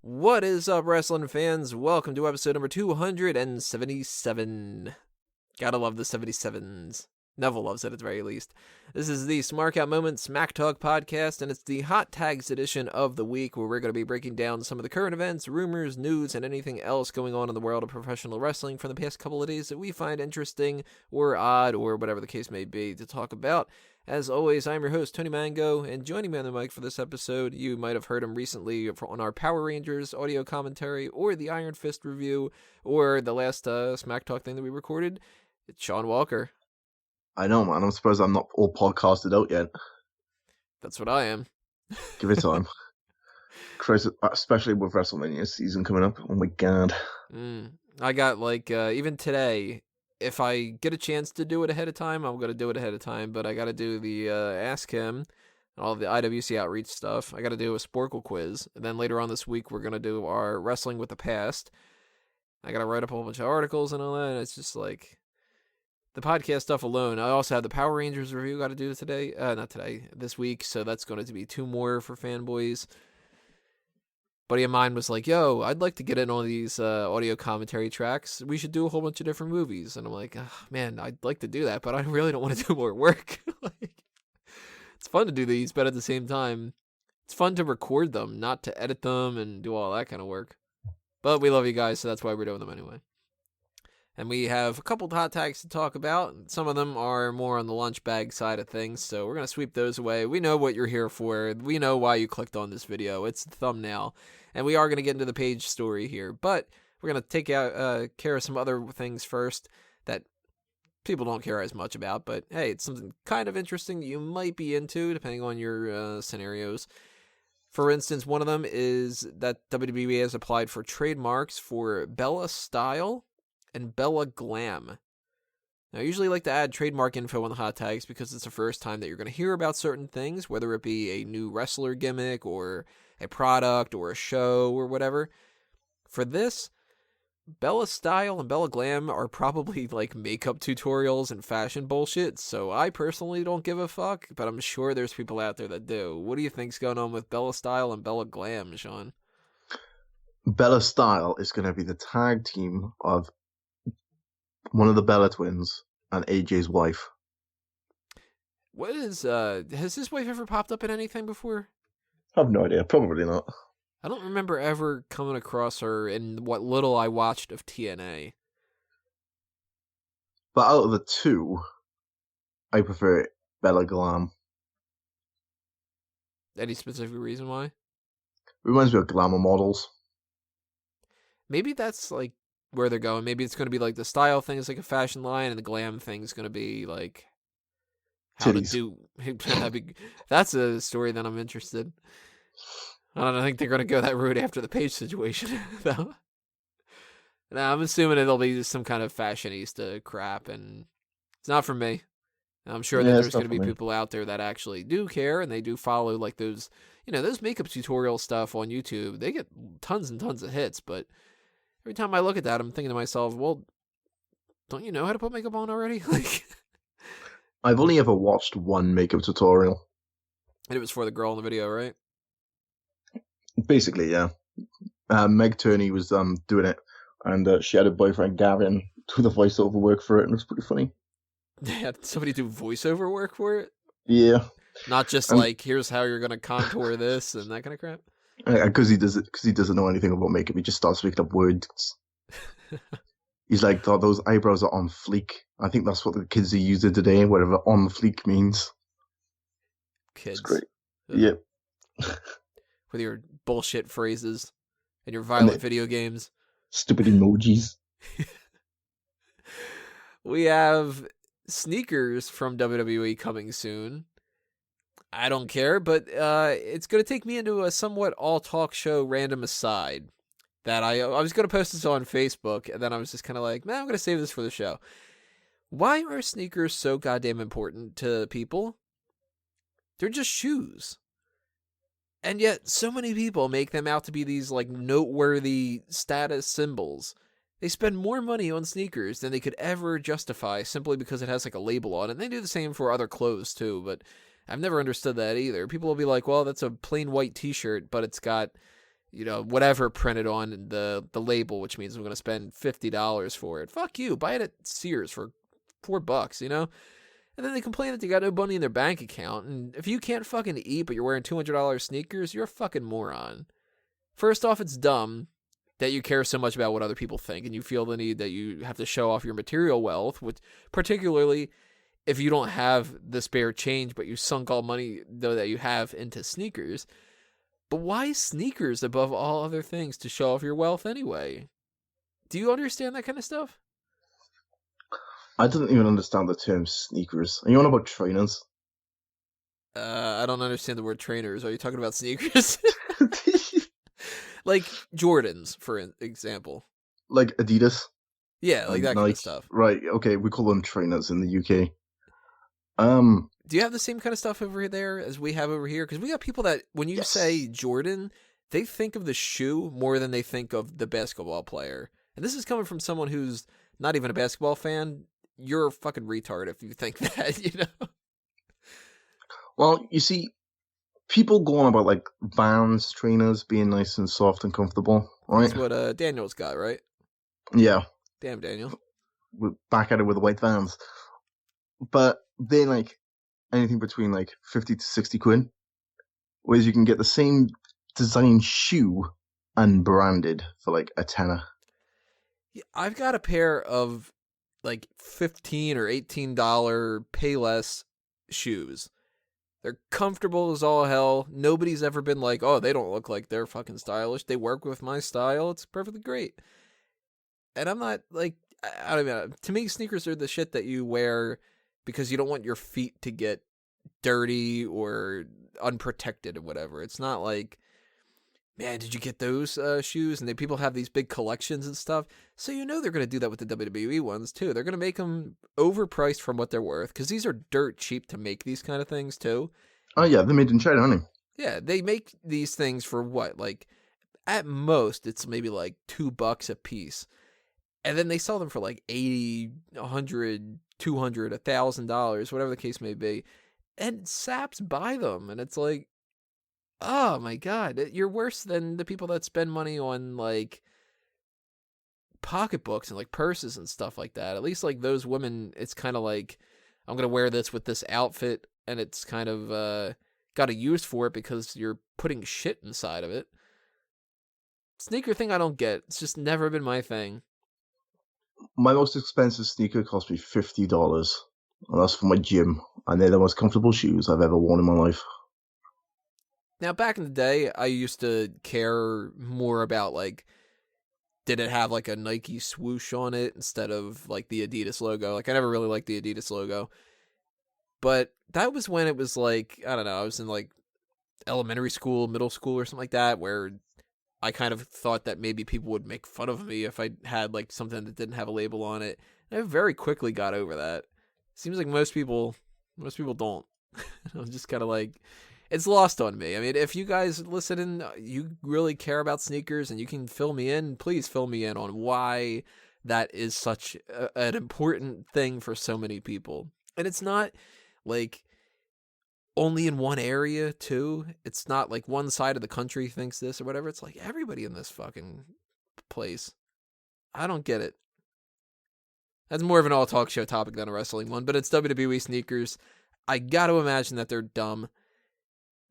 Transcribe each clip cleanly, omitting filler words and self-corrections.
What is up, wrestling fans? Welcome to episode number 277. Gotta love the 77s. Neville loves it at the very least. This is the Smark Out Moment Smack Talk podcast, and it's the Hot Tags edition of the week, where we're going to be breaking down some of the current events, rumors, news, and anything else going on in the world of professional wrestling from the past couple of days that we find interesting or odd or whatever the case may be to talk about. As always, I'm your host, Tony Mango, and joining me on the mic for this episode, you might have heard him recently on our Power Rangers audio commentary, or the Iron Fist review, or the last Smack Talk thing that we recorded. It's Shaun Walker. I know, man. I'm surprised I'm not all podcasted out yet. That's what I am. Give it time. Christ, especially with WrestleMania season coming up. Oh my god. I got, even today, if I get a chance to do it ahead of time, I'm going to do it ahead of time, but I got to do the Ask Him and all the IWC Outreach stuff. I got to do a Sporkle quiz, and then later on this week, we're going to do our Wrestling with the Past. I got to write up a whole bunch of articles and all that, and it's just like the podcast stuff alone. I also have the Power Rangers review got to do today. This week, so that's going to be 2 more for fanboys. Buddy of mine was like, yo, I'd like to get in on these audio commentary tracks. We should do a whole bunch of different movies. And I'm like, oh, man, I'd like to do that, but I really don't want to do more work. It's fun to do these, but at the same time, it's fun to record them, not to edit them and do all that kind of work. But we love you guys, so that's why we're doing them anyway. And we have a couple of hot tags to talk about. Some of them are more on the lunch bag side of things, so we're going to sweep those away. We know what you're here for. We know why you clicked on this video. It's the thumbnail. And we are going to get into the Paige story here. But we're going to take care of some other things first that people don't care as much about. But hey, it's something kind of interesting that you might be into, depending on your scenarios. For instance, one of them is that WWE has applied for trademarks for Bella Style and Bella Glam. Now, I usually like to add trademark info on the hot tags because it's the first time that you're going to hear about certain things, whether it be a new wrestler gimmick or a product or a show or whatever. For this, Bella Style and Bella Glam are probably like makeup tutorials and fashion bullshit, so I personally don't give a fuck, but I'm sure there's people out there that do. What do you think's going on with Bella Style and Bella Glam, Shaun? Bella Style is going to be the tag team of one of the Bella twins and AJ's wife. What is, has his wife ever popped up in anything before? I have no idea. Probably not. I don't remember ever coming across her in what little I watched of TNA. But out of the two, I prefer Bella Glam. Any specific reason why? Reminds me of Glamour models. Maybe that's like where they're going. Maybe it's going to be like the style thing is like a fashion line, and the glam thing is going to be like how Titties. to do. That's a story that I'm interested. I don't think they're going to go that route after the Paige situation, though. Now, I'm assuming it'll be some kind of fashionista crap, and it's not for me. I'm sure that there's going to be people out there that actually do care, and they do follow like those, those makeup tutorial stuff on YouTube. They get tons and tons of hits, but every time I look at that, I'm thinking to myself, well, don't you know how to put makeup on already? I've only ever watched one makeup tutorial. And it was for the girl in the video, right? Basically, yeah. Meg Turney was doing it, and she had a boyfriend, Gavin, do the voiceover work for it, and it was pretty funny. Yeah, somebody do voiceover work for it? Yeah. Not just like, here's how you're going to contour this and that kind of crap? Because he doesn't know anything about makeup, he just starts making up words. He's like, those eyebrows are on fleek. I think that's what the kids are using today, whatever on fleek means. Kids. It's great. Yep. With your bullshit phrases and your violent video games. Stupid emojis. We have sneakers from WWE coming soon. I don't care, but it's going to take me into a somewhat all-talk show random aside that I was going to post this on Facebook, and then I was just kind of like, man, I'm going to save this for the show. Why are sneakers so goddamn important to people? They're just shoes. And yet, so many people make them out to be these, like, noteworthy status symbols. They spend more money on sneakers than they could ever justify simply because it has, like, a label on it. And they do the same for other clothes, too, but I've never understood that either. People will be like, well, that's a plain white t-shirt, but it's got whatever printed on the label, which means I'm going to spend $50 for it. Fuck you. Buy it at Sears for $4, And then they complain that they got no money in their bank account. And if you can't fucking eat, but you're wearing $200 sneakers, you're a fucking moron. First off, it's dumb that you care so much about what other people think, and you feel the need that you have to show off your material wealth, which particularly if you don't have the spare change, but you sunk all money though that you have into sneakers. But why sneakers above all other things to show off your wealth anyway? Do you understand that kind of stuff? I didn't even understand the term sneakers. Are you on about trainers? I don't understand the word trainers. Are you talking about sneakers? Like Jordans, for example. Like Adidas? Yeah, like that kind of stuff. Right, okay, we call them trainers in the UK. Do you have the same kind of stuff over there as we have over here? Because we got people that, when you say Jordan, they think of the shoe more than they think of the basketball player. And this is coming from someone who's not even a basketball fan. You're a fucking retard if you think that, Well, you see, people go on about, like, Vans trainers being nice and soft and comfortable, right? That's what Daniel's got, right? Yeah. Damn, Daniel. We're back at it with the white Vans. But they're, like, anything between, like, 50 to 60 quid. Whereas you can get the same design shoe unbranded for, like, a tenner. Yeah, I've got a pair of, like, $15 or $18 Payless shoes. They're comfortable as all hell. Nobody's ever been like, oh, they don't look like they're fucking stylish. They work with my style. It's perfectly great. And I'm not, like, I don't know. To me, sneakers are the shit that you wear because you don't want your feet to get dirty or unprotected or whatever. It's not like, man, did you get those shoes? And people have these big collections and stuff. So they're going to do that with the WWE ones, too. They're going to make them overpriced from what they're worth, because these are dirt cheap to make these kind of things, too. Oh, yeah, they're made in China, aren't they? Yeah, they make these things for what? Like, at most, it's maybe like $2 a piece. And then they sell them for like $80, $100, $200, $1,000, whatever the case may be. And saps buy them. And it's like, oh my God, you're worse than the people that spend money on like pocketbooks and like purses and stuff like that. At least like those women, it's kind of like, I'm going to wear this with this outfit, and it's kind of got a use for it because you're putting shit inside of it. Sneaker thing I don't get. It's just never been my thing. My most expensive sneaker cost me $50, and that's for my gym, and they're the most comfortable shoes I've ever worn in my life. Now, back in the day, I used to care more about, like, did it have, like, a Nike swoosh on it instead of, like, the Adidas logo? Like, I never really liked the Adidas logo. But that was when it was, like, I don't know, I was in, like, elementary school, middle school or something like that, where I kind of thought that maybe people would make fun of me if I had, like, something that didn't have a label on it. And I very quickly got over that. Seems like most people don't. I'm just kind of like, it's lost on me. I mean, if you guys listen and you really care about sneakers and you can fill me in, please fill me in on why that is such an important thing for so many people. And it's not like only in one area too. It's not like one side of the country thinks this or whatever. It's like everybody in this fucking place. I don't get it. That's more of an all talk show topic than a wrestling one, but it's WWE sneakers. I got to imagine that they're dumb.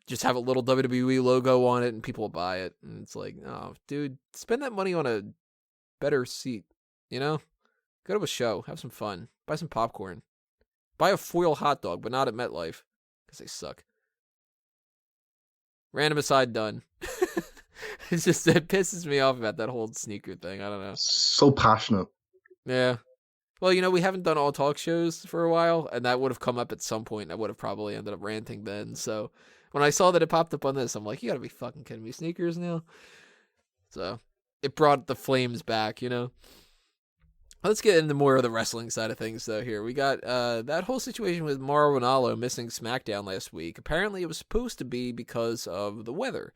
Just have a little WWE logo on it and people will buy it. And it's like, oh, dude, spend that money on a better seat, Go to a show, have some fun, buy some popcorn, buy a foil hot dog, but not at MetLife, because they suck. Random aside done. It pisses me off about that whole sneaker thing. I don't know. So passionate. Yeah. Well, we haven't done all talk shows for a while, and that would have come up at some point, and I would have probably ended up ranting then, so when I saw that it popped up on this, I'm like, you gotta be fucking kidding me. Sneakers now? So, it brought the flames back, Let's get into more of the wrestling side of things, though, here. We got that whole situation with Mauro Ranallo missing SmackDown last week. Apparently, it was supposed to be because of the weather.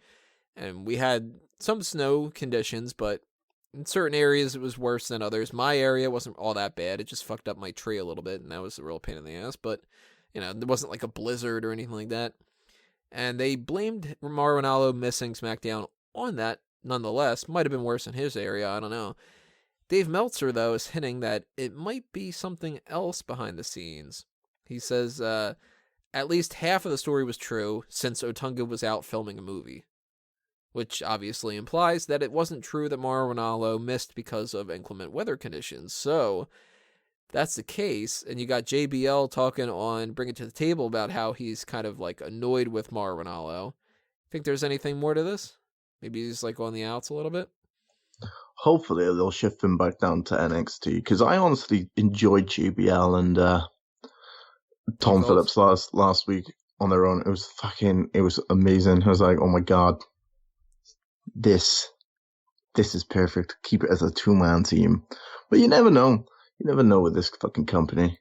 And we had some snow conditions, but in certain areas, it was worse than others. My area wasn't all that bad. It just fucked up my tree a little bit, and that was a real pain in the ass. But, there wasn't like a blizzard or anything like that. And they blamed Mauro Ranallo missing SmackDown on that, nonetheless. Might have been worse in his area, I don't know. Dave Meltzer, though, is hinting that it might be something else behind the scenes. He says at least half of the story was true since Otunga was out filming a movie, which obviously implies that it wasn't true that Mauro Ranallo missed because of inclement weather conditions. So, if that's the case, and you got JBL talking on Bring It to the Table about how he's kind of like annoyed with Mauro Ranallo. Think there's anything more to this? Maybe he's like on the outs a little bit? Hopefully they'll shift him back down to NXT, because I honestly enjoyed JBL and Tom Phillips last week on their own. It was amazing. I was like, oh my god, this is perfect. Keep it as a 2-man team. But you never know. You never know with this fucking company.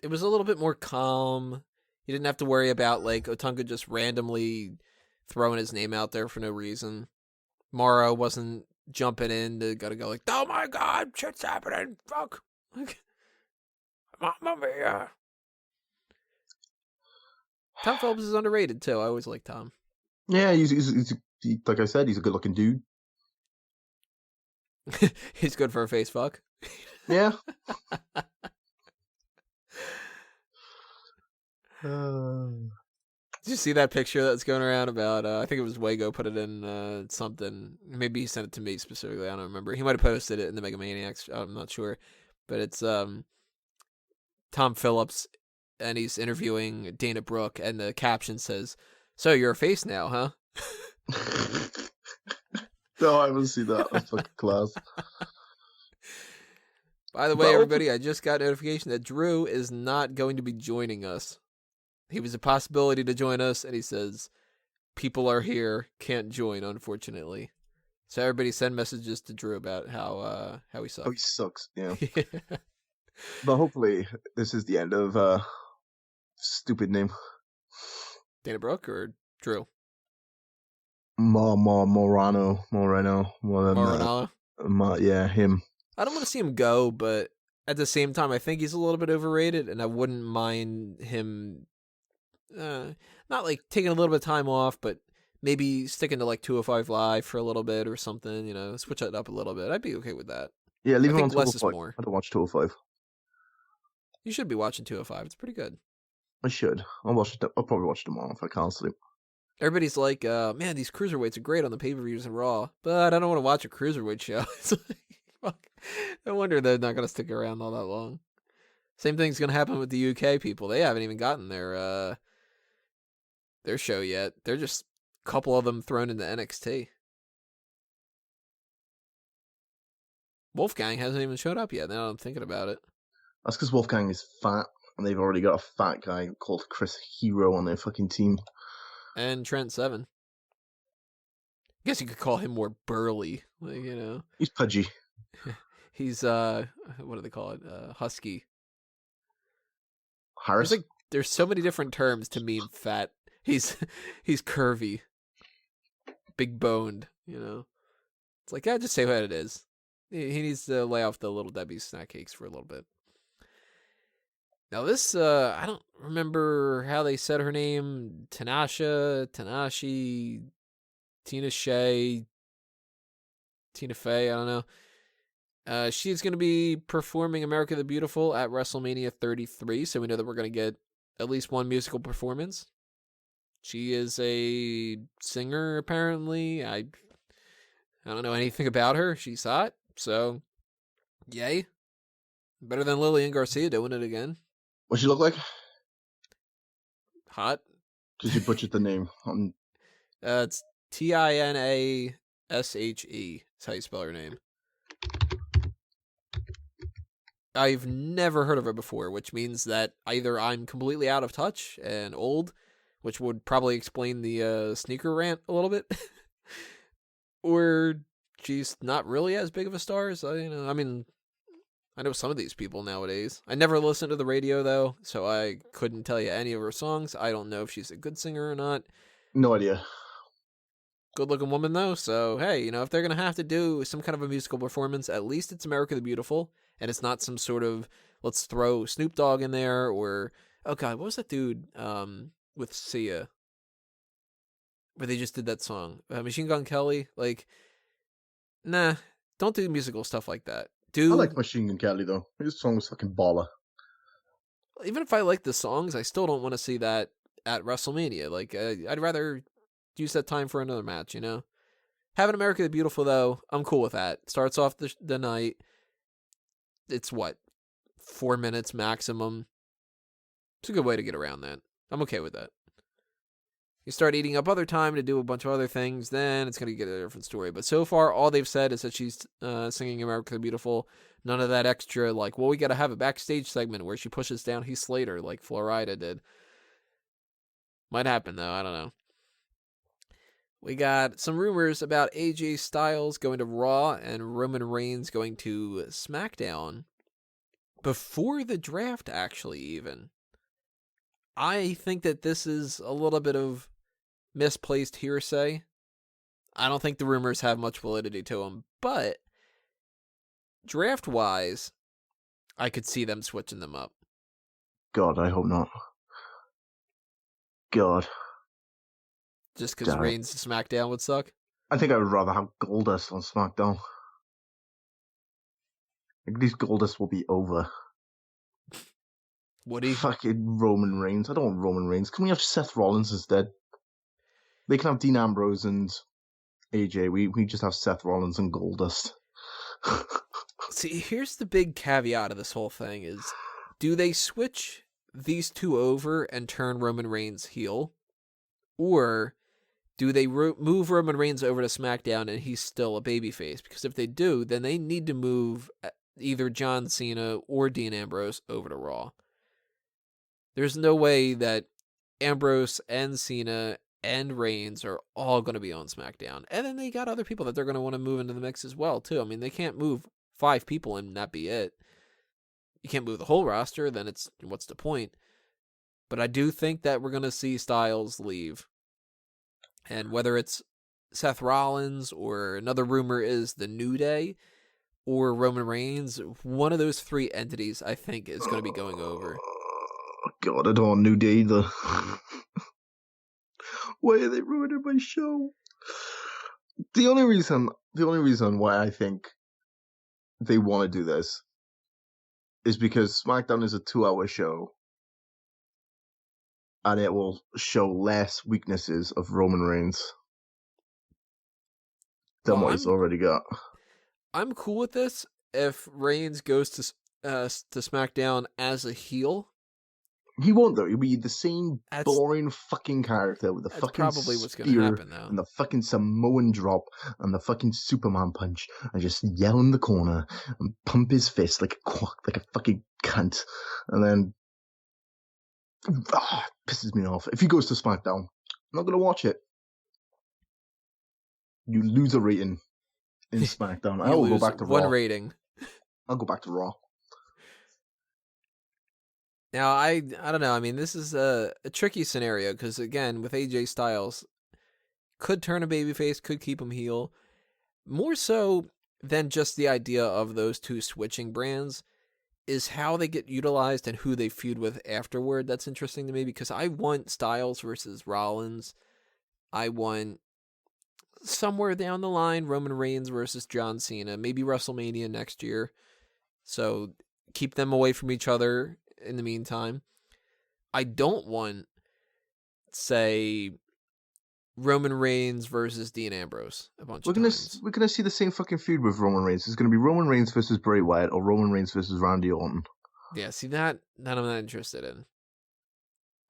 It was a little bit more calm. You didn't have to worry about like Otunga just randomly throwing his name out there for no reason. Mauro wasn't jumping in to gotta go like, oh my god, shit's happening, fuck. Mamma mia. Tom Phillips is underrated too. I always like Tom. Yeah, he's like I said, he's a good-looking dude. He's good for a face fuck. Yeah. Did you see that picture that's going around about, I think it was Wago put it in something. Maybe he sent it to me specifically. I don't remember. He might have posted it in the Mega Maniacs. I'm not sure. But it's Tom Phillips, and he's interviewing Dana Brooke, and the caption says, so you're a face now, huh? No, I haven't seen that. That's fucking class. By the way, everybody, I just got notification that Drew is not going to be joining us. He was a possibility to join us, and he says, people are here, can't join, unfortunately. So everybody send messages to Drew about how he sucks. Oh, he sucks, yeah. But hopefully this is the end of stupid name. Dana Brooke or Drew? Morano. Ranallo? Yeah, him. I don't want to see him go, but at the same time, I think he's a little bit overrated, and I wouldn't mind him not like taking a little bit of time off, but maybe sticking to like 205 Live for a little bit or something, switch it up a little bit. I'd be okay with that. Yeah, leave him on less is 205. more. I don't watch 205. You should be watching 205. It's pretty good. I should. I'll probably watch it tomorrow if I can't sleep. Everybody's like, man, these cruiserweights are great on the pay-per-views and Raw, but I don't want to watch a cruiserweight show. It's like, fuck. No wonder they're not going to stick around all that long. Same thing's going to happen with the UK people. They haven't even gotten their show yet. They're just a couple of them thrown into NXT. Wolfgang hasn't even showed up yet, now I'm thinking about it. That's because Wolfgang is fat, and they've already got a fat guy called Chris Hero on their fucking team. And Trent Seven. I guess you could call him more burly, He's pudgy. He's what do they call it? Husky. Harris. There's so many different terms to mean fat. He's curvy, big boned. It's like, just say what it is. He needs to lay off the Little Debbie snack cakes for a little bit. Now this, I don't remember how they said her name. Tinashe, Tinashe, Tina Fey, I don't know. She's going to be performing America the Beautiful at WrestleMania 33, so we know that we're going to get at least one musical performance. She is a singer, apparently. I don't know anything about her. She's hot, so yay. Better than Lillian Garcia doing it again. What's she look like? Hot. Because you butchered the name. It's Tinashe. That's how you spell her name. I've never heard of her before, which means that either I'm completely out of touch and old, which would probably explain the sneaker rant a little bit, or she's not really as big of a star as I know some of these people nowadays. I never listened to the radio, though, so I couldn't tell you any of her songs. I don't know if she's a good singer or not. No idea. Good-looking woman, though, so, hey, if they're going to have to do some kind of a musical performance, at least it's America the Beautiful, and it's not some sort of, let's throw Snoop Dogg in there, or, oh god, what was that dude with Sia? where they just did that song. Machine Gun Kelly, like, nah, don't do musical stuff like that. I like Machine Gun Kelly though. His song was fucking baller. Even if I like the songs, I still don't want to see that at WrestleMania. Like, I'd rather use that time for another match, you know? Having America the Beautiful, though, I'm cool with that. Starts off the night. It's what? 4 minutes maximum. It's a good way to get around that. I'm okay with that. You start eating up other time to do a bunch of other things, then it's going to get a different story. But so far, all they've said is that she's singing America the Beautiful. None of that extra, like, well, we got to have a backstage segment where she pushes down Heath Slater like Florida did. Might happen, though. I don't know. We got some rumors about AJ Styles going to Raw and Roman Reigns going to SmackDown before the draft, actually, even. I think that this is a little bit of misplaced hearsay. I don't think the rumors have much validity to them, but draft-wise, I could see them switching them up. God, I hope not. God. Just because Reigns to SmackDown would suck? I think I would rather have Goldust on SmackDown. At least Goldust will be over. Would he? Fucking Roman Reigns. I don't want Roman Reigns. Can we have Seth Rollins instead? They can have Dean Ambrose and AJ. We just have Seth Rollins and Goldust. See, here's the big caveat of this whole thing is, do they switch these two over and turn Roman Reigns heel? Or do they move Roman Reigns over to SmackDown and he's still a babyface? Because if they do, then they need to move either John Cena or Dean Ambrose over to Raw. There's no way that Ambrose and Cena and Reigns are all going to be on SmackDown. And then they got other people that they're going to want to move into the mix as well, too. I mean, they can't move 5 people and that be it. You can't move the whole roster, then what's the point? But I do think that we're going to see Styles leave. And whether it's Seth Rollins or another rumor is the New Day or Roman Reigns, one of those 3 entities I think is going to be going over. God, I don't want New Day either. Why are they ruining my show? The only reason why I think they want to do this is because SmackDown is a 2-hour show. And it will show less weaknesses of Roman Reigns than what he's already got. I'm cool with this if Reigns goes to SmackDown as a heel. He won't though. He'll be the same boring fucking character with the fucking probably what's spear gonna happen, though. And the fucking Samoan drop and the fucking Superman punch and just yell in the corner and pump his fist like a fucking cunt, and then pisses me off. If he goes to SmackDown, I'm not gonna watch it. You lose a rating in SmackDown. I will go back to Raw. 1 rating. I'll go back to Raw. Now, I don't know. I mean, this is a tricky scenario because, again, with AJ Styles, could turn a babyface, could keep him heel. More so than just the idea of those 2 switching brands is how they get utilized and who they feud with afterward. That's interesting to me because I want Styles versus Rollins. I want somewhere down the line Roman Reigns versus John Cena, maybe WrestleMania next year. So keep them away from each other in the meantime. I don't want, say, Roman Reigns versus Dean Ambrose a bunch of times. We're gonna see the same fucking feud with Roman Reigns. It's gonna be Roman Reigns versus Bray Wyatt or Roman Reigns versus Randy Orton. Yeah, see that I'm not interested in.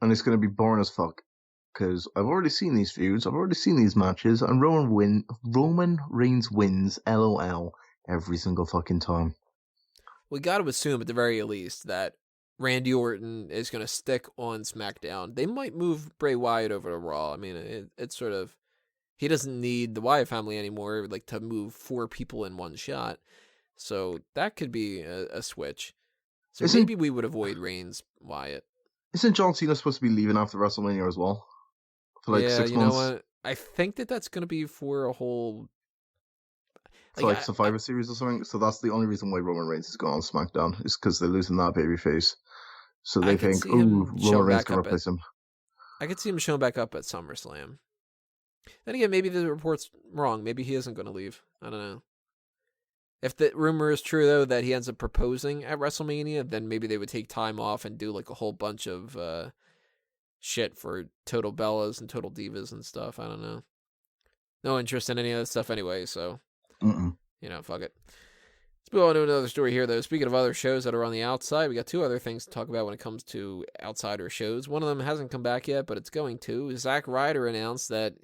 And it's gonna be boring as fuck because I've already seen these feuds. I've already seen these matches, and Roman Reigns wins, LOL, every single fucking time. We got to assume at the very least that Randy Orton is going to stick on SmackDown. They might move Bray Wyatt over to Raw. I mean, it's sort of, he doesn't need the Wyatt family anymore, like to move 4 people in one shot. So that could be a switch. So maybe we would avoid Reigns Wyatt. Isn't John Cena supposed to be leaving after WrestleMania as well? For like 6 months? Yeah, you know what? I think that's going to be for a whole... Like Survivor Series or something. So that's the only reason why Roman Reigns is going on SmackDown, is because they're losing that babyface. So they think, Roman Reigns can replace him. I could see him showing back up at SummerSlam. Then again, maybe the report's wrong. Maybe he isn't going to leave. I don't know. If the rumor is true, though, that he ends up proposing at WrestleMania, then maybe they would take time off and do like a whole bunch of shit for Total Bellas and Total Divas and stuff. I don't know. No interest in any of that stuff anyway, so, fuck it. Let's move on to another story here, though. Speaking of other shows that are on the outside, we got two other things to talk about when it comes to outsider shows. One of them hasn't come back yet, but it's going to. Zack Ryder announced that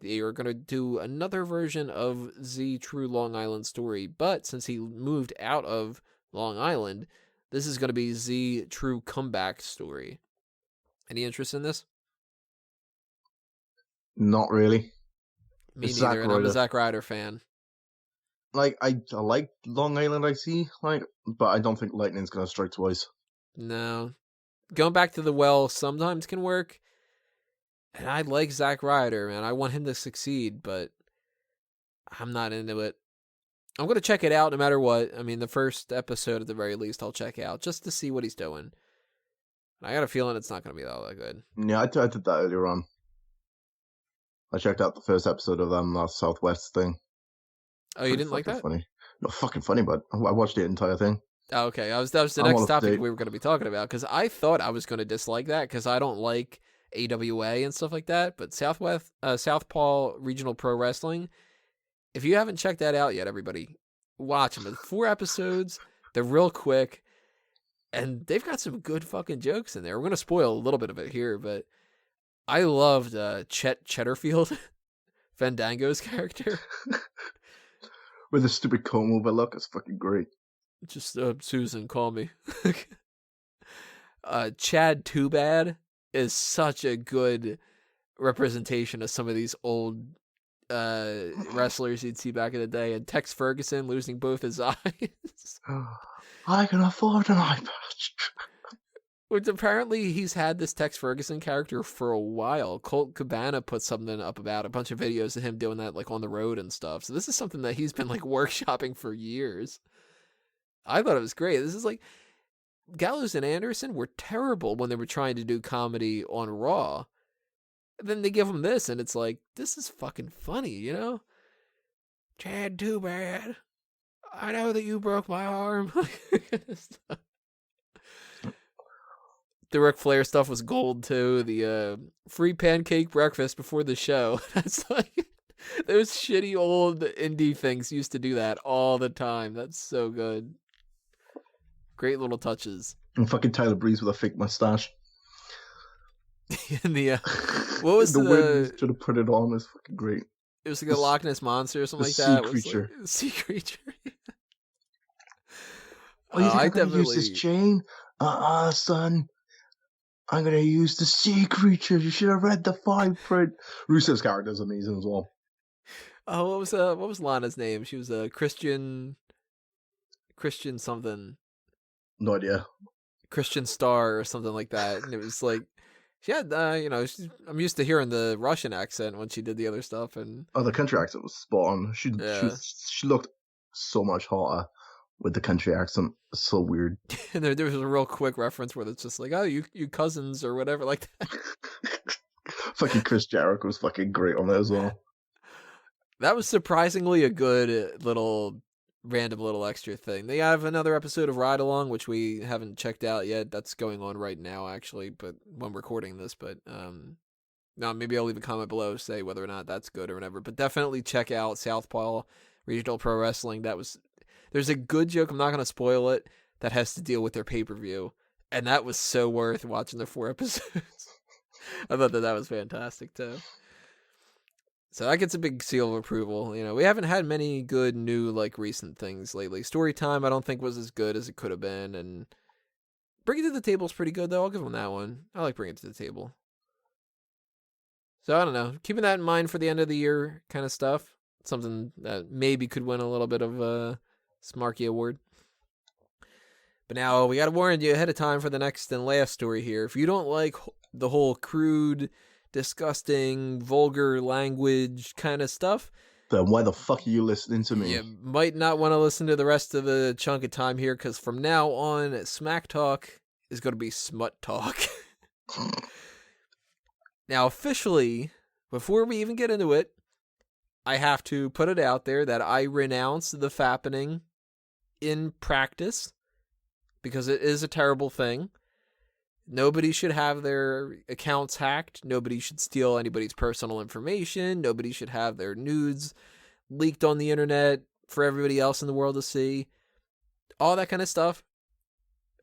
they are going to do another version of the True Long Island story, but since he moved out of Long Island, this is going to be the True Comeback story. Any interest in this? Not really. Me neither, and I'm a Zack Ryder fan. Like, I like Long Island, but I don't think lightning's going to strike twice. No. Going back to the well sometimes can work. And I like Zack Ryder, man. I want him to succeed, but I'm not into it. I'm going to check it out no matter what. I mean, the first episode at the very least I'll check out just to see what he's doing. I got a feeling it's not going to be all that good. Yeah, I did that earlier on. I checked out the first episode of that Southwest thing. Oh, you didn't like that? Funny. Not fucking funny, but I watched the entire thing. Oh, okay. That was the next topic we were going to be talking about, because I thought I was going to dislike that because I don't like AWA and stuff like that, but Southpaw Regional Pro Wrestling, if you haven't checked that out yet, everybody, watch them. It's 4 episodes. They're real quick, and they've got some good fucking jokes in there. We're going to spoil a little bit of it here, but I loved Chet Cheddarfield, Fandango's character. With a stupid comb over look, it's fucking great. Just, Susan, call me. Chad Too Bad is such a good representation of some of these old wrestlers you'd see back in the day. And Tex Ferguson losing both his eyes. I can afford an eye patch. Which apparently he's had this Tex Ferguson character for a while. Colt Cabana put something up about a bunch of videos of him doing that like on the road and stuff. So this is something that he's been like workshopping for years. I thought it was great. This is like Gallows and Anderson were terrible when they were trying to do comedy on Raw. And then they give them this, and it's like, this is fucking funny, you know? Chad, too bad. I know that you broke my arm. The Ric Flair stuff was gold, too. The free pancake breakfast before the show. That's like, those shitty old indie things used to do that all the time. That's so good. Great little touches. And fucking Tyler Breeze with a fake mustache. And the what was the way he should have put it on is fucking great. It was like a Loch Ness monster or something like that. Sea creature. Like, sea creature. Oh, you think I'm gonna use this chain? Son. I'm gonna use the sea creature. You should have read the fine print. Rusev's character is amazing as well. Oh, what was Lana's name? She was a Christian something. No idea. Christian Star or something like that. And it was like, she had, I'm used to hearing the Russian accent when she did the other stuff. And the country accent was spot on. She looked so much hotter with the country accent. It's so weird. And there was a real quick reference where it's just like, oh, you cousins or whatever like that. Fucking Chris Jericho was fucking great on that as well. That was surprisingly a good random little extra thing. They have another episode of Ride Along, which we haven't checked out yet. That's going on right now, actually, but when recording this. But no, maybe I'll leave a comment below, say whether or not that's good or whatever. But definitely check out Southpaw Regional Pro Wrestling. There's a good joke, I'm not going to spoil it, that has to deal with their pay-per-view. And that was so worth watching the 4 episodes. I thought that was fantastic, too. So that gets a big seal of approval. You know, we haven't had many good new, like, recent things lately. Storytime, I don't think was as good as it could have been. And Bring It to the Table is pretty good, though. I'll give them that one. I like Bring It to the Table. So I don't know. Keeping that in mind for the end of the year kind of stuff. Something that maybe could win a little bit of a Smarky award. But now we got to warn you ahead of time for the next and last story here. If you don't like the whole crude, disgusting, vulgar language kind of stuff, then why the fuck are you listening to me? You might not want to listen to the rest of the chunk of time here, because from now on, Smack Talk is going to be Smut Talk. Now, officially, before we even get into it, I have to put it out there that I renounce the fappening in practice because it is a terrible thing. Nobody should have their accounts hacked. Nobody should steal anybody's personal information. Nobody should have their nudes leaked on the internet for everybody else in the world to see. All that kind of stuff.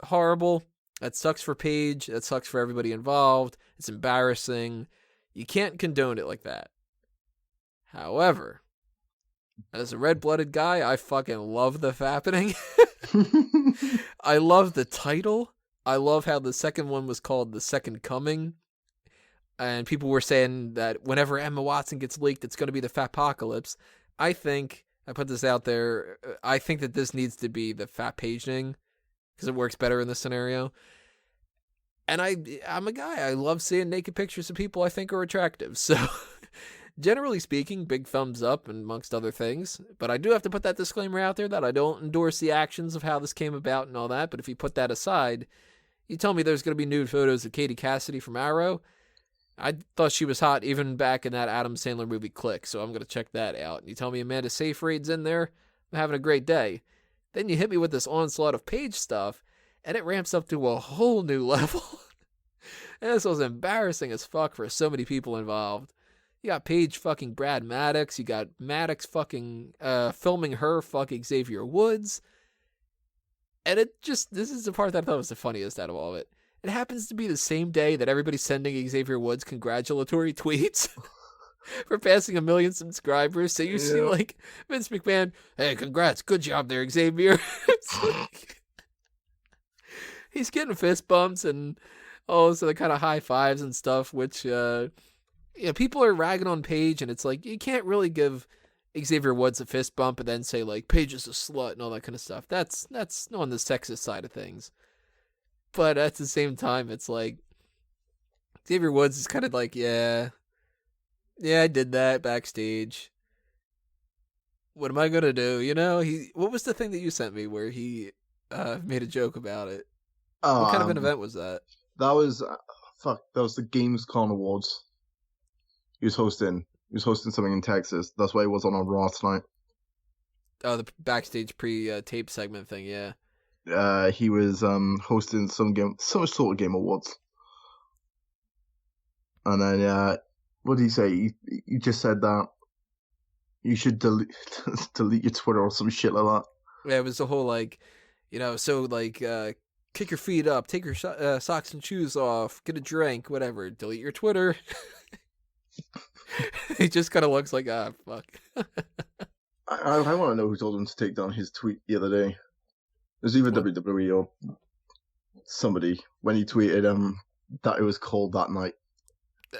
Horrible. That sucks for Paige. That sucks for everybody involved. It's embarrassing. You can't condone it like that. However, as a red-blooded guy, I fucking love the fappening. I love the title. I love how the second one was called The Second Coming. And people were saying that whenever Emma Watson gets leaked, it's going to be the Fapocalypse. I put this out there, I think that this needs to be the Fapaging because it works better in this scenario. And I'm a guy. I love seeing naked pictures of people I think are attractive. So, generally speaking, big thumbs up amongst other things. But I do have to put that disclaimer out there that I don't endorse the actions of how this came about and all that. But if you put that aside, you tell me there's going to be nude photos of Katie Cassidy from Arrow. I thought she was hot even back in that Adam Sandler movie Click, so I'm going to check that out. And you tell me Amanda Seyfried's in there, I'm having a great day. Then you hit me with this onslaught of Paige stuff, and it ramps up to a whole new level. And this was embarrassing as fuck for so many people involved. You got Paige fucking Brad Maddox. You got Maddox fucking filming her fucking Xavier Woods. And this is the part that I thought was the funniest out of all of it. It happens to be the same day that everybody's sending Xavier Woods congratulatory tweets for passing 1 million subscribers. So you see like Vince McMahon, hey, congrats, good job there, Xavier. He's getting fist bumps and all so the kind of high fives and stuff, which people are ragging on Paige, and it's like you can't really give Xavier Woods a fist bump and then say like Paige is a slut and all that kind of stuff. That's on the sexist side of things. But at the same time, it's like Xavier Woods is kind of like, yeah, I did that backstage. What am I gonna do? You know, what was the thing that you sent me where he made a joke about it? What kind of an event was that? That was that was the Gamescom Awards. He was hosting something in Texas. That's why he was on Raw tonight. Oh, the backstage pre-tape segment thing, yeah. He was hosting some sort of game awards. And then what did he say? He just said that you should delete your Twitter or some shit like that. Yeah, it was the whole like, kick your feet up, take your socks and shoes off, get a drink, whatever, delete your Twitter. He just kind of looks like, fuck. I want to know who told him to take down his tweet the other day. It was either WWE or somebody when he tweeted that it was cold that night.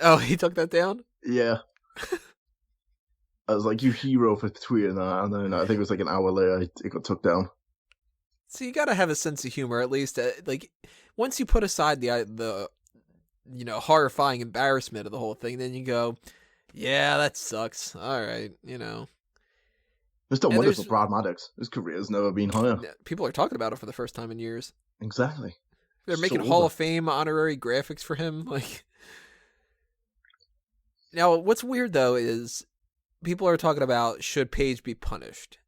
Oh, he took that down? Yeah. I was like, you hero for tweeting that, and then I think it was like an hour later it got took down. So you gotta have a sense of humor, at least. Like, once you put aside the horrifying embarrassment of the whole thing, then you go, yeah, that sucks. All right, There's no wonder for Brad Maddox. His career's never been higher. People are talking about it for the first time in years. Exactly. They're making Hall of Fame honorary graphics for him. Like, now, what's weird though is people are talking about should Paige be punished.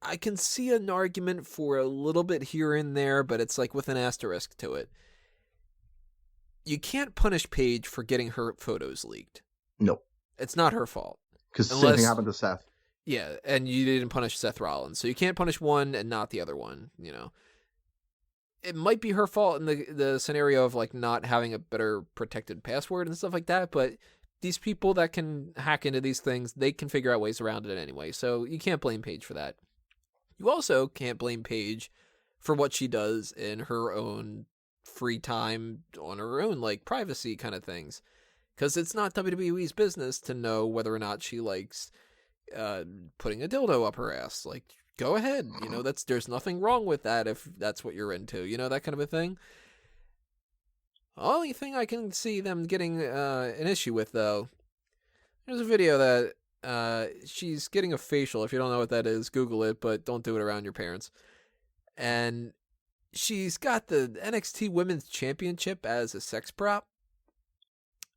I can see an argument for a little bit here and there, but it's like with an asterisk to it. You can't punish Paige for getting her photos leaked. No. It's not her fault. Because the same thing happened to Seth. Yeah, and you didn't punish Seth Rollins. So you can't punish one and not the other one, It might be her fault in the scenario of like not having a better protected password and stuff like that, but these people that can hack into these things, they can figure out ways around it anyway. So you can't blame Paige for that. You also can't blame Paige for what she does in her own free time on her own, like privacy kind of things. Because it's not WWE's business to know whether or not she likes putting a dildo up her ass. Like, go ahead. There's nothing wrong with that if that's what you're into. That kind of a thing. Only thing I can see them getting an issue with, though, there's a video that she's getting a facial. If you don't know what that is, Google it, but don't do it around your parents. And she's got the NXT Women's Championship as a sex prop.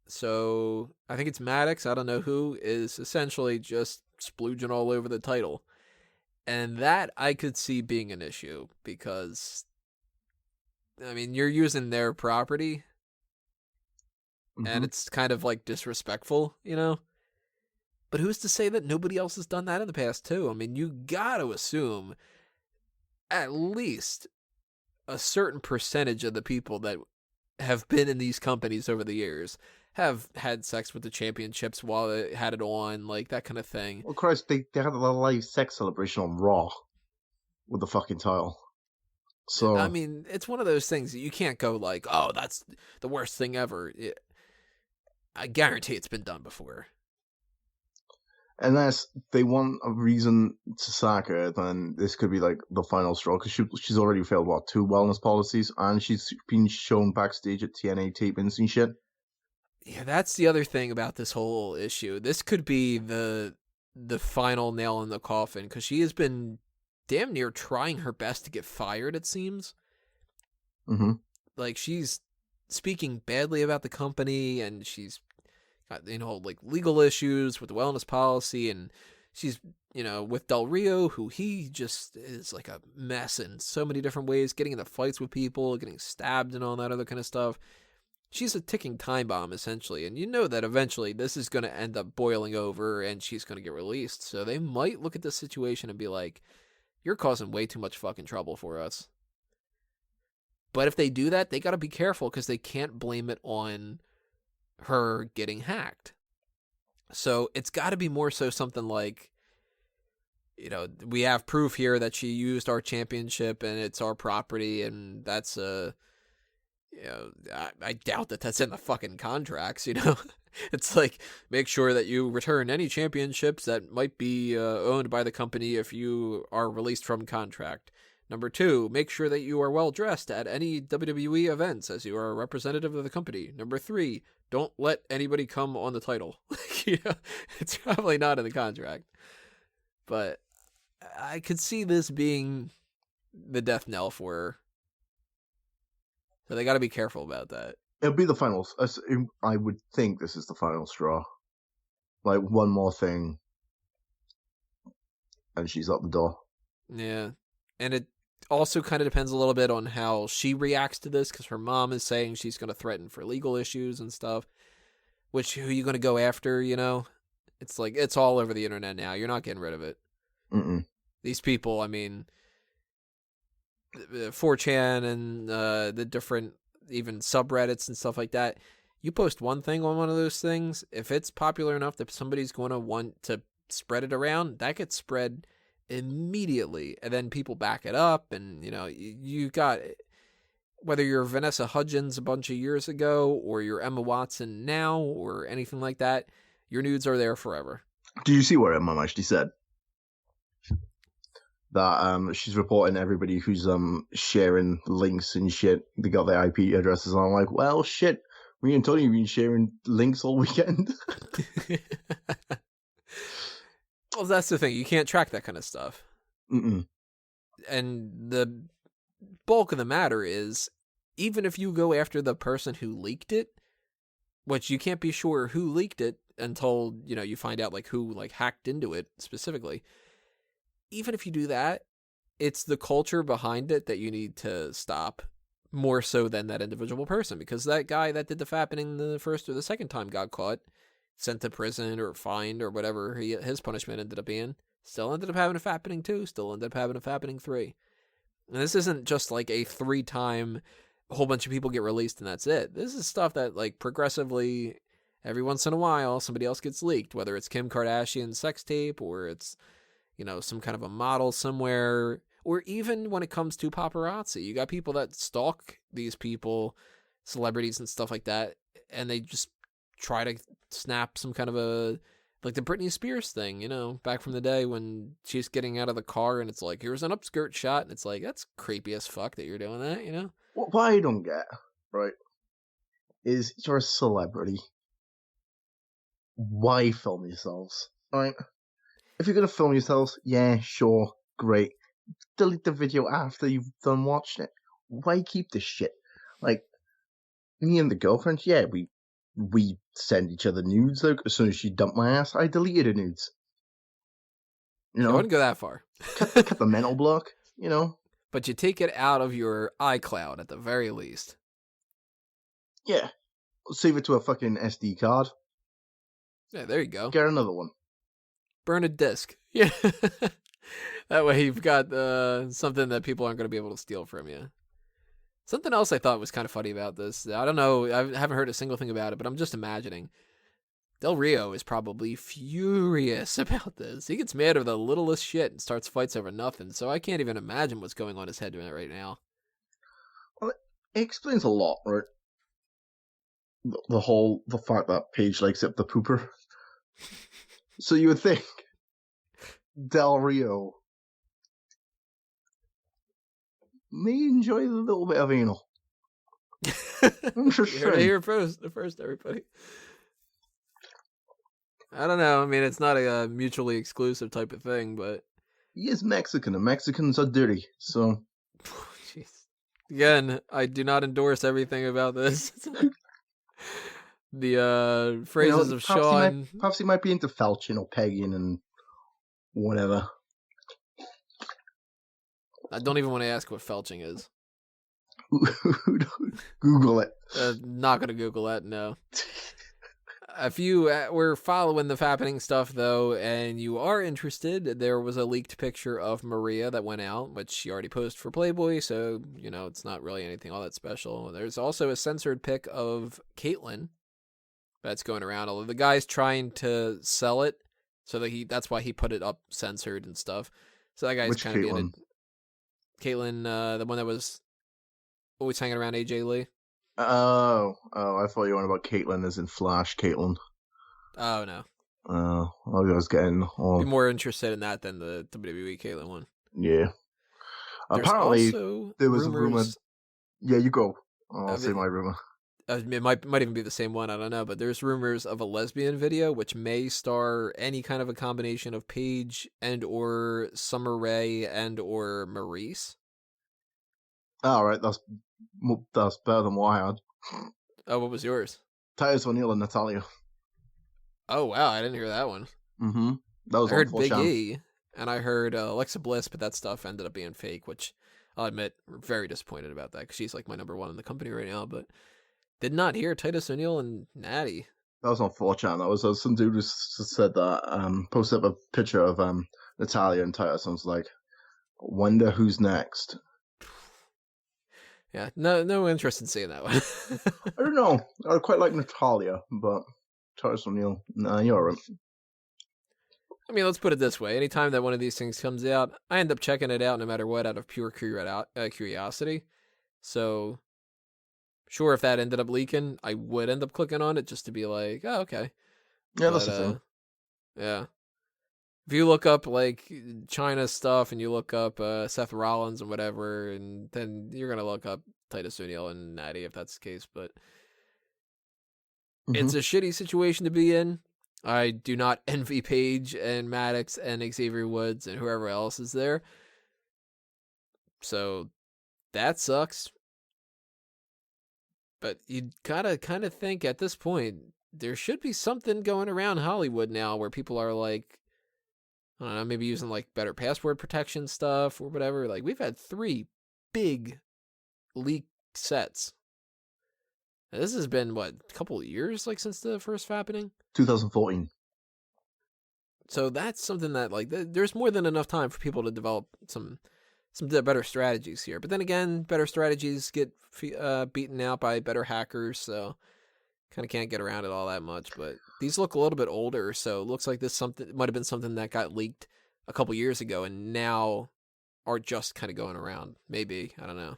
So I think it's Maddox, I don't know who, is essentially just splooging all over the title. And that I could see being an issue because, I mean, you're using their property and Hmm. it's kind of like disrespectful, you know? But who's to say that nobody else has done that in the past, too? I mean, you gotta assume at least a certain percentage of the people that have been in these companies over the years have had sex with the championships while they had it on, like that kind of thing. Well, Christ, they had a live sex celebration on Raw with the fucking title. I So, mean, it's one of those things that you can't go like, "Oh, that's the worst thing ever." I guarantee it's been done before. unless they want a reason to sack her, then this could be like the final straw because she's already failed what 2 wellness policies, and she's been shown backstage at TNA tapings and shit. Yeah, that's the other thing about this whole issue. This could be the final nail in the coffin because she has been damn near trying her best to get fired. It seems Hmm. like she's speaking badly about the company, and she's got like legal issues with the wellness policy, and she's with Del Rio, who he just is like a mess in so many different ways, getting into fights with people, getting stabbed, and all that other kind of stuff. She's a ticking time bomb, essentially, and you know that eventually this is going to end up boiling over and she's going to get released. So they might look at this situation and be like, you're causing way too much fucking trouble for us. But if they do that, they got to be careful because they can't blame it on her getting hacked. So it's got to be more so something like, we have proof here that she used our championship and it's our property, and that's I doubt that that's in the fucking contracts. It's like, make sure that you return any championships that might be owned by the company if you are released from contract. Number 2, make sure that you are well dressed at any WWE events as you are a representative of the company. Number 3, don't let anybody come on the title. It's probably not in the contract. But I could see this being the death knell for her. So they got to be careful about that. It'll be the finals. I would think this is the final straw. Like one more thing, and she's out the door. Yeah. And it also kind of depends a little bit on how she reacts to this, because her mom is saying she's going to threaten for legal issues and stuff. Which, who are you going to go after, It's like, it's all over the internet now. You're not getting rid of it. Mm-mm. These people, I mean, 4chan and the different even subreddits and stuff like that. You post one thing on one of those things, if it's popular enough that somebody's going to want to spread it around, that gets spread immediately, and then people back it up, and you got, whether you're Vanessa Hudgens a bunch of years ago or you're Emma Watson now or anything like that, your nudes are there forever. Did you see what Mum actually said? That she's reporting everybody who's sharing links and shit. They got their IP addresses on. I'm like, well, shit. Me and Tony have been sharing links all weekend. Well, that's the thing. You can't track that kind of stuff. Mm-mm. And the bulk of the matter is, even if you go after the person who leaked it, which you can't be sure who leaked it until, you find out like who like hacked into it specifically. Even if you do that, it's the culture behind it that you need to stop more so than that individual person, because that guy that did the fappening the first or the second time got caught, sent to prison or fined or whatever his punishment ended up being, still ended up having a fappening 2, still ended up having a fappening 3. And this isn't just like a 3-time a whole bunch of people get released and that's it. This is stuff that like progressively every once in a while somebody else gets leaked, whether it's Kim Kardashian's sex tape or it's some kind of a model somewhere, or even when it comes to paparazzi. You got people that stalk these people, celebrities and stuff like that, and they just try to snap some kind of a, like the Britney Spears thing, back from the day when she's getting out of the car and it's like, here's an upskirt shot, and it's like, that's creepy as fuck that you're doing that, What I don't get, right, is you're a celebrity. Why film yourselves, right? If you're going to film yourselves, yeah, sure, great. Delete the video after you've done watched it. Why keep this shit? Like, me and the girlfriend, yeah, we we send each other nudes. Like, as soon as she dumped my ass, I deleted her nudes. You I know, wouldn't go that far. cut the mental block. You know. But you take it out of your iCloud at the very least. Yeah. Save it to a fucking SD card. Yeah, there you go. Get another one. Burn a disc. Yeah. That way you've got something that people aren't going to be able to steal from you. Something else I thought was kind of funny about this. I don't know. I haven't heard a single thing about it, but I'm just imagining. Del Rio is probably furious about this. He gets mad over the littlest shit and starts fights over nothing. So I can't even imagine what's going on in his head right now. Well, it explains a lot, right? The fact that Paige likes it, the pooper. So you would think Del Rio may enjoy a little bit of anal. You heard it here first, everybody. I don't know. I mean, it's not a mutually exclusive type of thing, but he is Mexican, and Mexicans are dirty. So, jeez. Again, I do not endorse everything about this. The phrases of Shaun. Perhaps he might be into felching or pegging and whatever. I don't even want to ask what felching is. Google it. Not going to Google that, no. If you were following the Fappening stuff, though, and you are interested, there was a leaked picture of Maria that went out, which she already posted for Playboy, so, you know, it's not really anything all that special. There's also a censored pic of Caitlyn that's going around, although the guy's trying to sell it, so that that's why he put it up censored and stuff. So that guy's kind of being Caitlyn, the one that was always hanging around AJ Lee. Oh, I thought you were on about Caitlyn as in Flash Caitlyn. Oh, no. I was getting all... Be more interested in that than the WWE Caitlyn one. Yeah. There's apparently, there was rumors... a rumor... Yeah, you go. I'll say my rumor. It might even be the same one, I don't know, but there's rumors of a lesbian video which may star any kind of a combination of Paige and or Summer Rae and or Maurice. All right, that's better than what I had. Oh, what was yours? Titus O'Neil and Natalya. Oh, wow, I didn't hear that one. Mm-hmm. That was I heard Big E, and I heard Alexa Bliss, but that stuff ended up being fake, which I'll admit, we're very disappointed about that, because she's like my number one in the company right now, but did not hear Titus O'Neil and Natty. That was on 4chan. That was some dude who said that, posted up a picture of Natalya and Titus, and was like, wonder who's next. Yeah, no interest in seeing that one. I don't know. I quite like Natalya, but Titus O'Neil, nah, you're alright. I mean, let's put it this way. Anytime that one of these things comes out, I end up checking it out no matter what out of pure curiosity. So, sure, if that ended up leaking, I would end up clicking on it just to be like, oh, okay. Yeah, that's the thing. Yeah. If you look up, like, China stuff and you look up Seth Rollins and whatever, and then you're going to look up Titus O'Neil and Natty if that's the case, but it's a shitty situation to be in. I do not envy Paige and Maddox and Xavier Woods and whoever else is there. So, that sucks. But you gotta kind of think at this point, there should be something going around Hollywood now where people are like, I don't know, maybe using like better password protection stuff or whatever. Like, we've had 3 big leak sets. Now, this has been, what, a couple of years, like, since the first Fappening? 2014. So that's something that, like, there's more than enough time for people to develop some better strategies here. But then again, better strategies get beaten out by better hackers, so kind of can't get around it all that much. But these look a little bit older, so it looks like this might have been something that got leaked a couple years ago and now are just kind of going around. Maybe, I don't know.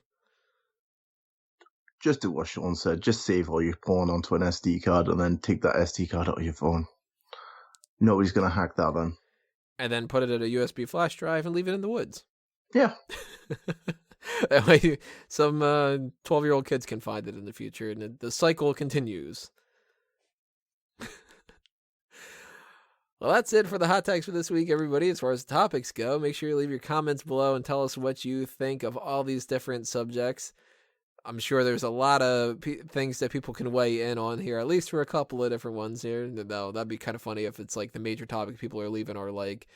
Just do what Shaun said. Just save all your porn onto an SD card and then take that SD card out of your phone. Nobody's going to hack that then. And then put it in a USB flash drive and leave it in the woods. Yeah. That way some 12-year-old kids can find it in the future, and the cycle continues. Well, that's it for the hot takes for this week, everybody. As far as the topics go, make sure you leave your comments below and tell us what you think of all these different subjects. I'm sure there's a lot of things that people can weigh in on here, at least for a couple of different ones here. Though that'd be kind of funny if it's like the major topic people are leaving are like,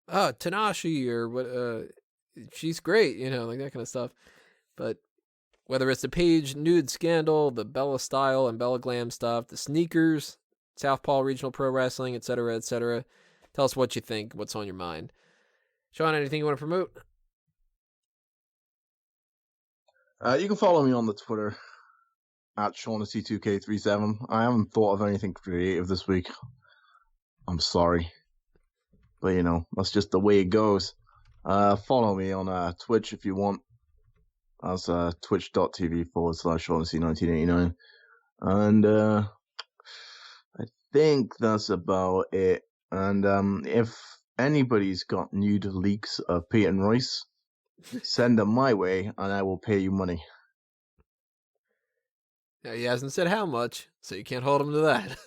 Tinashe or what, she's great, like that kind of stuff. But whether it's the Paige nude scandal, the Bella Style and Bella Glam stuff, the sneakers, Southpaw Regional Pro Wrestling, etc., etc., tell us what you think, what's on your mind. Shaun, anything you want to promote? You can follow me on the Twitter at Shaughnessy2K37. I haven't thought of anything creative this week. I'm sorry. But, that's just the way it goes. Follow me on Twitch if you want. That's twitch.tv/Shaughnessy1989. And I think that's about it. And if anybody's got nude leaks of Peyton Royce, send them my way, and I will pay you money. Yeah, he hasn't said how much, so you can't hold him to that.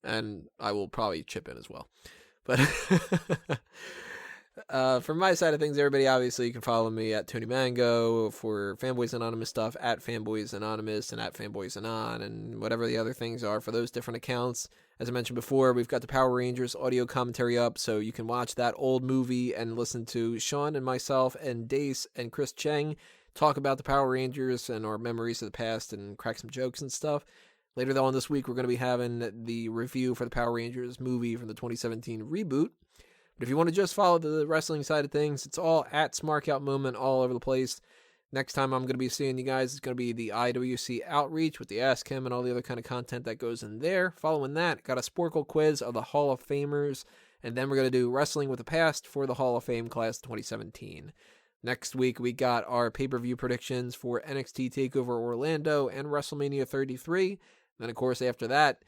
And I will probably chip in as well. But from my side of things, everybody, obviously, you can follow me at Tony Mango for Fanboys Anonymous stuff, at Fanboys Anonymous, and at Fanboys Anon, and whatever the other things are for those different accounts. As I mentioned before, we've got the Power Rangers audio commentary up, so you can watch that old movie and listen to Shaun and myself and Dace and Chris Cheng talk about the Power Rangers and our memories of the past and crack some jokes and stuff. Later on this week, we're going to be having the review for the Power Rangers movie from the 2017 reboot. But if you want to just follow the wrestling side of things, it's all at Smark Out Moment all over the place. Next time I'm going to be seeing you guys is going to be the IWC Outreach with the Ask Him and all the other kind of content that goes in there. Following that, got a Sporkle quiz of the Hall of Famers, and then we're going to do Wrestling with the Past for the Hall of Fame class 2017. Next week, we got our pay-per-view predictions for NXT TakeOver Orlando and WrestleMania 33. Then, of course, after that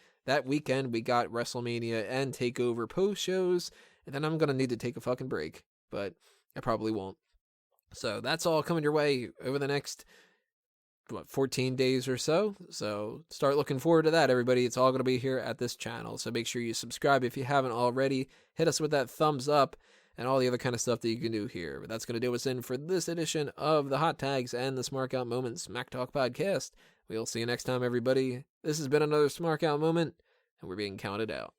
weekend, we got WrestleMania and TakeOver post-shows, and then I'm going to need to take a fucking break, but I probably won't. So that's all coming your way over the next, 14 days or so. So start looking forward to that, everybody. It's all going to be here at this channel. So make sure you subscribe if you haven't already. Hit us with that thumbs up and all the other kind of stuff that you can do here. But that's going to do us in for this edition of the Hot Tags and the Smark Out Moment Smack Talk podcast. We'll see you next time, everybody. This has been another Smark Out Moment, and we're being counted out.